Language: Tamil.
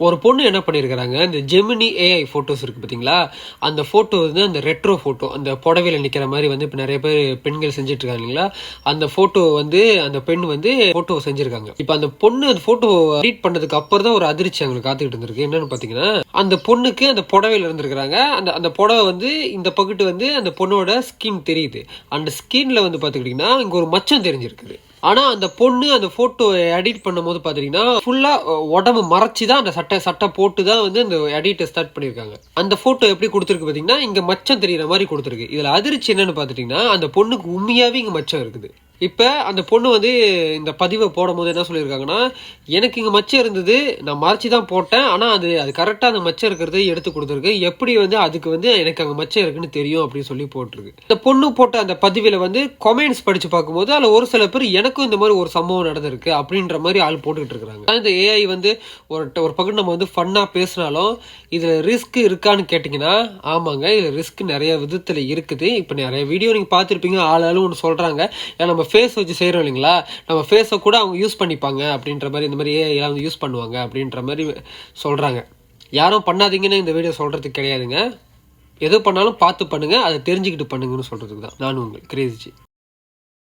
ஒரு பொண்ணு என்ன பண்ணியிருக்கிறாங்க, இந்த ஜெமினி ஏஐ ஃபோட்டோஸ் இருக்கு பார்த்தீங்களா? அந்த ஃபோட்டோ வந்து அந்த ரெட்ரோ ஃபோட்டோ, அந்த புடவையில நிக்கிற மாரி வந்து இப்ப நெறைய பேர் பெண்கள் செஞ்சுட்டு இருக்காங்க இல்லைங்களா? அந்த ஃபோட்டோ வந்து அந்த பெண் வந்து ஃபோட்டோ செஞ்சிருக்காங்க. இப்ப அந்த பொண்ணு அந்த ஃபோட்டோ எடிட் பண்ணதுக்கு அப்புறம் தான் ஒரு அதிர்ச்சி அவங்களுக்கு காத்துக்கிட்டு இருந்திருக்கு. என்னன்னு பார்த்தீங்கன்னா, அந்த பொண்ணுக்கு அந்த புடவையில இருந்திருக்கிறாங்க. அந்த அந்த புடவை வந்து இந்த பகுட்டு வந்து அந்த பொண்ணோட ஸ்கின் தெரியுது. அந்த ஸ்கின்ல வந்து பார்த்துக்கிட்டீங்கன்னா, இங்க ஒரு மச்சம் தெரிஞ்சிருக்குது. ஆனா அந்த பொண்ணு அந்த ஃபோட்டோ எடிட் பண்ணும்போது பார்த்தீங்கன்னா, ஃபுல்லா உடம்பு மறைச்சு தான் அந்த சட்டை போட்டு தான் வந்து அந்த எடிட்ட ஸ்டார்ட் பண்ணியிருக்காங்க. அந்த ஃபோட்டோ எப்படி குடுத்திருக்கு பார்த்தீங்கன்னா, இங்க மச்சம் தெரியிற மாரி குடுத்திருக்கு. இதுல அதிர்ச்சி என்னன்னு பார்த்துட்டீங்கன்னா, அந்த பொண்ணுக்கு உண்மையாவே இங்க மச்சம் இருக்குது. இப்ப அந்த பொண்ணு வந்து இந்த பதிவ போடும்போது என்ன சொல்லியிருக்காங்கன்னா, "எனக்கு இங்க மச்சம் இருந்தது. நான் மறைச்சு தான் போட்டேன். ஆனா அது கரெக்ட்டா அந்த மச்சம் இருக்கிறத எடுத்து குடுத்திருக்கு. எப்படி வந்து அதுக்கு வந்து எனக்கு அங்க மச்சம் இருக்குன்னு தெரியும்" அப்படின்னு சொல்லி போட்டிருக்கு. இந்த பொண்ணு போட்ட அந்த பதிவில வந்து கமெண்ட்ஸ் படிச்சு பார்க்கும்போது, அதுல ஒரு சில பேர் எனக்கும் இந்த மாரி ஒரு சம்பவம் நடந்திருக்கு அப்படின்ற மாரி ஆள் போட்டுக்கிட்டு இருக்காங்க. இந்த ஏஐ வந்து ஒரு பக்கம் நம்ம வந்து ஃபன்னா பேசினாலும், இதுல ரிஸ்க் இருக்கான்னு கேட்டீங்கன்னா, ஆமாங்க. இதுல ரிஸ்க் நெறைய விதத்துல இருக்குது. இப்ப நெறைய வீடியோ நீங்க பார்த்திருப்பீங்க. ஆளாளும் ஒண்ணு சொல்றாங்க. ஏன்னா நம்ம ஃபேஸ் வச்சு செய்றோம் இல்லைங்களா? நம்ம ஃபேஸ கூட அவங்க யூஸ் பண்ணிப்பாங்க அப்படின்ற மாரி, இந்த மாரி ஏஐலாம் வந்து யூஸ் பண்ணுவாங்க அப்படின்ற மாரி சொல்றாங்க. யாரும் பண்ணாதீங்கன்னு இந்த வீடியோ சொல்றதுக்கு கிடையாதுங்க. எது பண்ணாலும் பார்த்து பண்ணுங்க. அத தெரிஞ்சுக்கிட்டு பண்ணுங்கன்னு சொல்றதுக்கு தான். நானும் உங்கள் கிரேஸி.